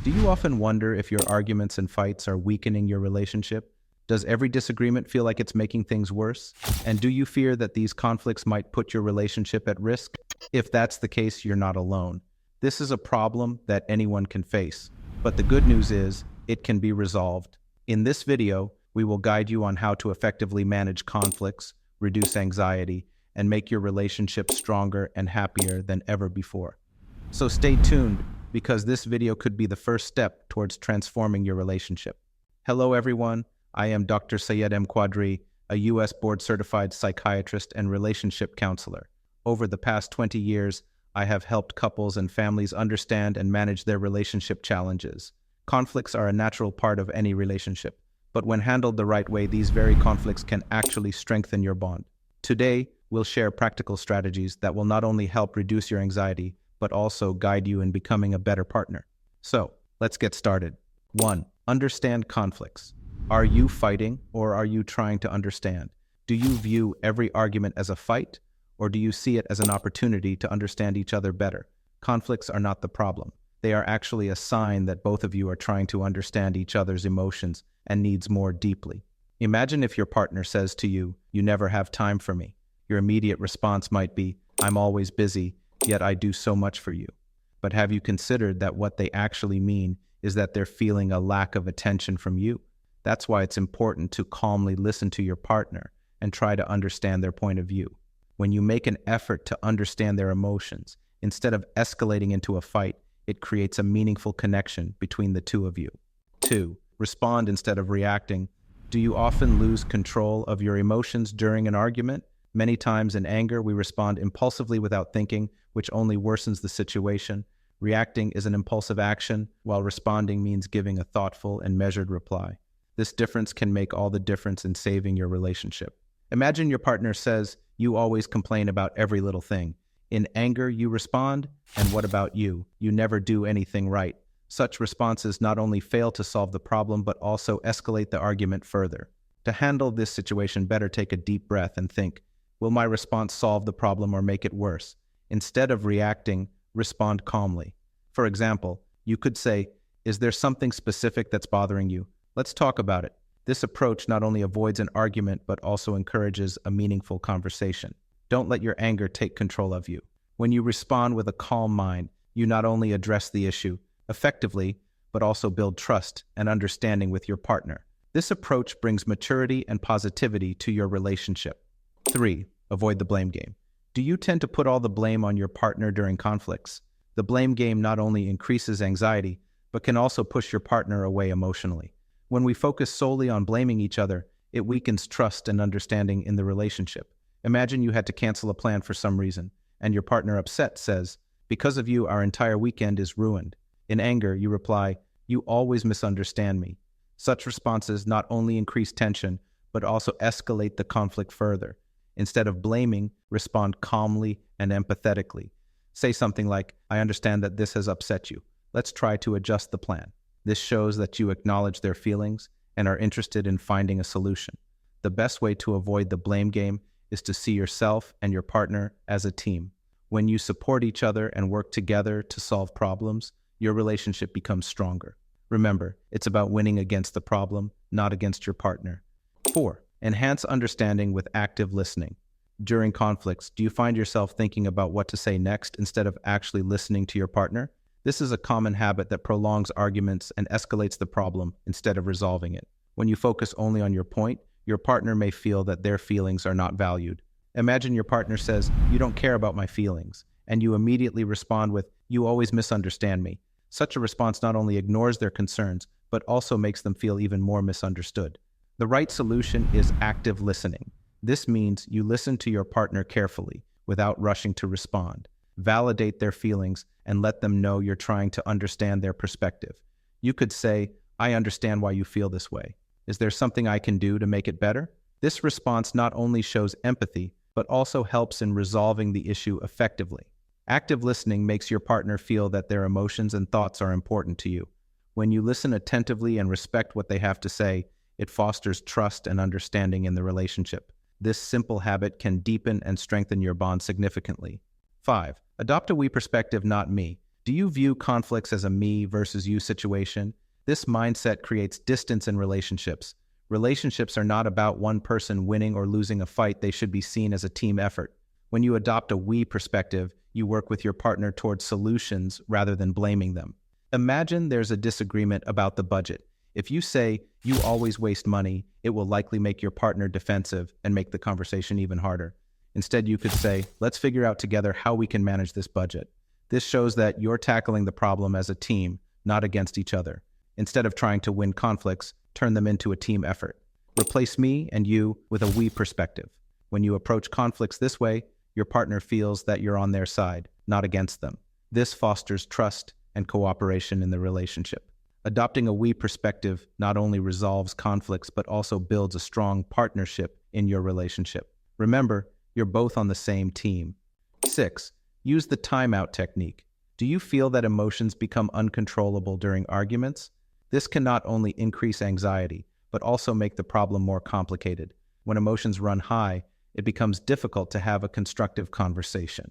Do you often wonder if your arguments and fights are weakening your relationship? Does every disagreement feel like it's making things worse? And do you fear that these conflicts might put your relationship at risk? If that's the case, you're not alone. This is a problem that anyone can face. But the good news is, it can be resolved. In this video, we will guide you on how to effectively manage conflicts, reduce anxiety, and make your relationship stronger and happier than ever before. So stay tuned, because this video could be the first step towards transforming your relationship. Hello everyone, I am Dr. Syed M Quadri, a US board-certified psychiatrist and relationship counselor. Over the past 20 years, I have helped couples and families understand and manage their relationship challenges. Conflicts are a natural part of any relationship, but when handled the right way, these very conflicts can actually strengthen your bond. Today, we'll share practical strategies that will not only help reduce your anxiety, but also guide you in becoming a better partner. So, let's get started. 1. Understand conflicts. Are you fighting, or are you trying to understand? Do you view every argument as a fight, or do you see it as an opportunity to understand each other better? Conflicts are not the problem. They are actually a sign that both of you are trying to understand each other's emotions and needs more deeply. Imagine if your partner says to you, "You never have time for me." Your immediate response might be, "I'm always busy, yet I do so much for you." But have you considered that what they actually mean is that they're feeling a lack of attention from you? That's why it's important to calmly listen to your partner and try to understand their point of view. When you make an effort to understand their emotions, instead of escalating into a fight, it creates a meaningful connection between the two of you. 2. Respond instead of reacting. Do you often lose control of your emotions during an argument? Many times in anger, we respond impulsively without thinking, which only worsens the situation. Reacting is an impulsive action, while responding means giving a thoughtful and measured reply. This difference can make all the difference in saving your relationship. Imagine your partner says, "You always complain about every little thing." In anger, you respond, "And what about you? You never do anything right." Such responses not only fail to solve the problem, but also escalate the argument further. To handle this situation, better take a deep breath and think, will my response solve the problem or make it worse? Instead of reacting, respond calmly. For example, you could say, "Is there something specific that's bothering you? Let's talk about it." This approach not only avoids an argument, but also encourages a meaningful conversation. Don't let your anger take control of you. When you respond with a calm mind, you not only address the issue effectively, but also build trust and understanding with your partner. This approach brings maturity and positivity to your relationship. 3. Avoid the blame game. Do you tend to put all the blame on your partner during conflicts? The blame game not only increases anxiety, but can also push your partner away emotionally. When we focus solely on blaming each other, it weakens trust and understanding in the relationship. Imagine you had to cancel a plan for some reason, and your partner upset says, "Because of you, our entire weekend is ruined." In anger, you reply, "You always misunderstand me." Such responses not only increase tension, but also escalate the conflict further. Instead of blaming, respond calmly and empathetically. Say something like, "I understand that this has upset you. Let's try to adjust the plan." This shows that you acknowledge their feelings and are interested in finding a solution. The best way to avoid the blame game is to see yourself and your partner as a team. When you support each other and work together to solve problems, your relationship becomes stronger. Remember, it's about winning against the problem, not against your partner. 4. Enhance understanding with active listening. During conflicts, do you find yourself thinking about what to say next instead of actually listening to your partner? This is a common habit that prolongs arguments and escalates the problem instead of resolving it. When you focus only on your point, your partner may feel that their feelings are not valued. Imagine your partner says, "You don't care about my feelings," and you immediately respond with, "You always misunderstand me." Such a response not only ignores their concerns, but also makes them feel even more misunderstood. The right solution is active listening. This means you listen to your partner carefully, without rushing to respond. Validate their feelings and let them know you're trying to understand their perspective. You could say, "I understand why you feel this way. Is there something I can do to make it better?" This response not only shows empathy, but also helps in resolving the issue effectively. Active listening makes your partner feel that their emotions and thoughts are important to you. When you listen attentively and respect what they have to say, it fosters trust and understanding in the relationship. This simple habit can deepen and strengthen your bond significantly. 5. Adopt a we perspective, not me. Do you view conflicts as a me versus you situation? This mindset creates distance in relationships. Relationships are not about one person winning or losing a fight, they should be seen as a team effort. When you adopt a we perspective, you work with your partner towards solutions rather than blaming them. Imagine there's a disagreement about the budget. If you say, you always waste money, it will likely make your partner defensive and make the conversation even harder. Instead, you could say, let's figure out together how we can manage this budget. This shows that you're tackling the problem as a team, not against each other. Instead of trying to win conflicts, turn them into a team effort. Replace me and you with a we perspective. When you approach conflicts this way, your partner feels that you're on their side, not against them. This fosters trust and cooperation in the relationship. Adopting a we perspective not only resolves conflicts, but also builds a strong partnership in your relationship. Remember, you're both on the same team. 6. Use the timeout technique. Do you feel that emotions become uncontrollable during arguments? This can not only increase anxiety, but also make the problem more complicated. When emotions run high, it becomes difficult to have a constructive conversation.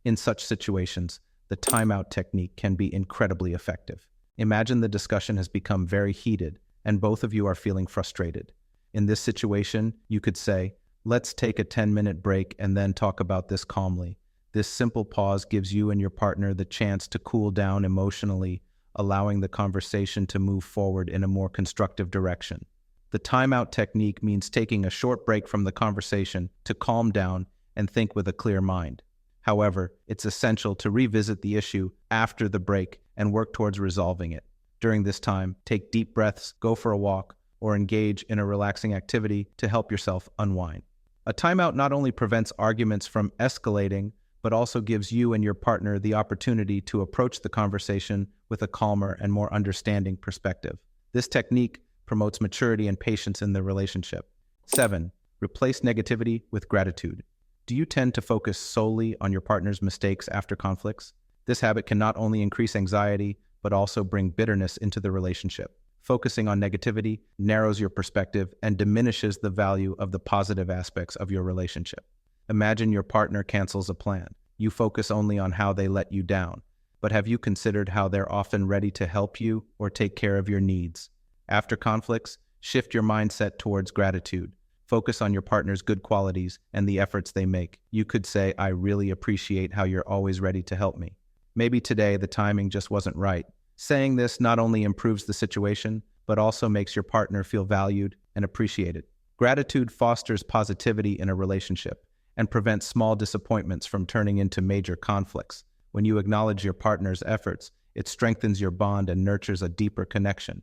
In such situations, the timeout technique can be incredibly effective. Imagine the discussion has become very heated, and both of you are feeling frustrated. In this situation, you could say, let's take a 10-minute break and then talk about this calmly. This simple pause gives you and your partner the chance to cool down emotionally, allowing the conversation to move forward in a more constructive direction. The timeout technique means taking a short break from the conversation to calm down and think with a clear mind. However, it's essential to revisit the issue after the break and work towards resolving it. During this time, take deep breaths, go for a walk, or engage in a relaxing activity to help yourself unwind. A timeout not only prevents arguments from escalating, but also gives you and your partner the opportunity to approach the conversation with a calmer and more understanding perspective. This technique promotes maturity and patience in the relationship. 7. Replace negativity with gratitude. Do you tend to focus solely on your partner's mistakes after conflicts? This habit can not only increase anxiety, but also bring bitterness into the relationship. Focusing on negativity narrows your perspective and diminishes the value of the positive aspects of your relationship. Imagine your partner cancels a plan. You focus only on how they let you down. But have you considered how they're often ready to help you or take care of your needs? After conflicts, shift your mindset towards gratitude. Focus on your partner's good qualities and the efforts they make. You could say, I really appreciate how you're always ready to help me. Maybe today the timing just wasn't right. Saying this not only improves the situation, but also makes your partner feel valued and appreciated. Gratitude fosters positivity in a relationship and prevents small disappointments from turning into major conflicts. When you acknowledge your partner's efforts, it strengthens your bond and nurtures a deeper connection.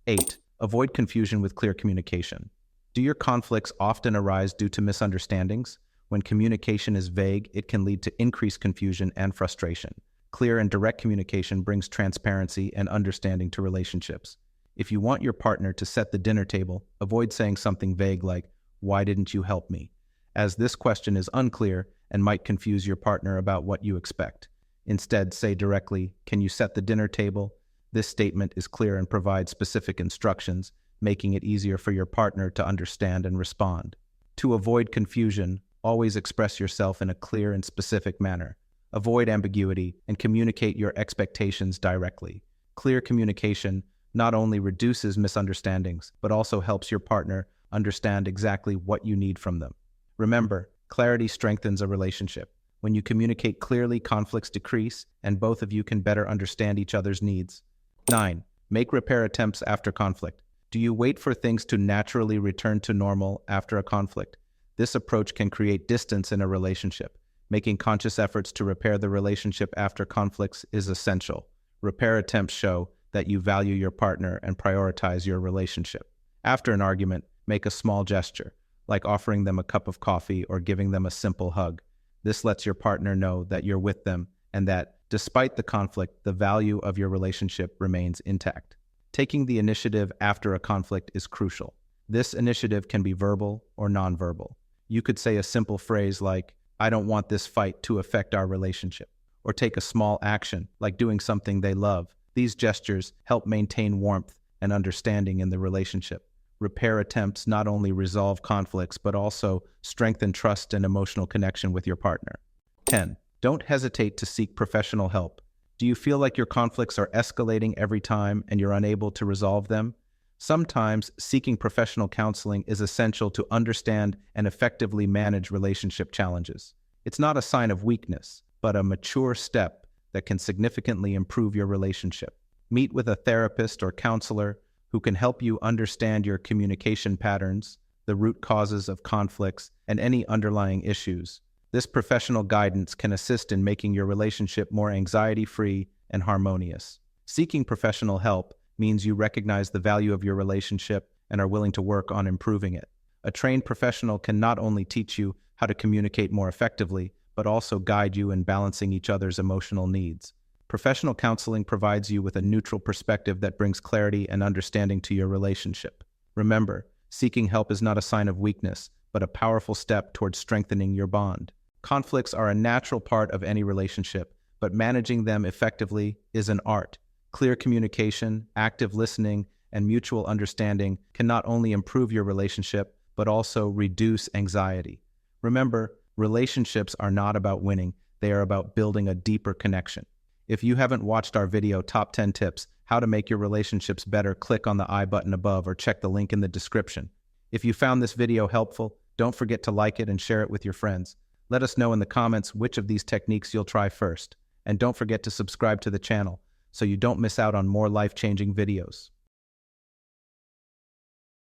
8. Avoid confusion with clear communication. Do your conflicts often arise due to misunderstandings? When communication is vague, it can lead to increased confusion and frustration. Clear and direct communication brings transparency and understanding to relationships. If you want your partner to set the dinner table, avoid saying something vague like, "Why didn't you help me?" as this question is unclear and might confuse your partner about what you expect. Instead, say directly, "Can you set the dinner table?" This statement is clear and provides specific instructions, making it easier for your partner to understand and respond. To avoid confusion, always express yourself in a clear and specific manner. Avoid ambiguity and communicate your expectations directly. Clear communication not only reduces misunderstandings, but also helps your partner understand exactly what you need from them. Remember, clarity strengthens a relationship. When you communicate clearly, conflicts decrease, and both of you can better understand each other's needs. 9. Make repair attempts after conflict. Do you wait for things to naturally return to normal after a conflict? This approach can create distance in a relationship. Making conscious efforts to repair the relationship after conflicts is essential. Repair attempts show that you value your partner and prioritize your relationship. After an argument, make a small gesture, like offering them a cup of coffee or giving them a simple hug. This lets your partner know that you're with them and that, despite the conflict, the value of your relationship remains intact. Taking the initiative after a conflict is crucial. This initiative can be verbal or nonverbal. You could say a simple phrase like, "I don't want this fight to affect our relationship," or take a small action, like doing something they love. These gestures help maintain warmth and understanding in the relationship. Repair attempts not only resolve conflicts, but also strengthen trust and emotional connection with your partner. 10. Don't hesitate to seek professional help. Do you feel like your conflicts are escalating every time and you're unable to resolve them? Sometimes seeking professional counseling is essential to understand and effectively manage relationship challenges. It's not a sign of weakness, but a mature step that can significantly improve your relationship. Meet with a therapist or counselor who can help you understand your communication patterns, the root causes of conflicts, and any underlying issues. This professional guidance can assist in making your relationship more anxiety-free and harmonious. Seeking professional help means you recognize the value of your relationship and are willing to work on improving it. A trained professional can not only teach you how to communicate more effectively, but also guide you in balancing each other's emotional needs. Professional counseling provides you with a neutral perspective that brings clarity and understanding to your relationship. Remember, seeking help is not a sign of weakness, but a powerful step towards strengthening your bond. Conflicts are a natural part of any relationship, but managing them effectively is an art. Clear communication, active listening, and mutual understanding can not only improve your relationship, but also reduce anxiety. Remember, relationships are not about winning, they are about building a deeper connection. If you haven't watched our video, Top 10 Tips, How to Make Your Relationships Better, click on the I button above or check the link in the description. If you found this video helpful, don't forget to like it and share it with your friends. Let us know in the comments which of these techniques you'll try first. And don't forget to subscribe to the channel so you don't miss out on more life-changing videos.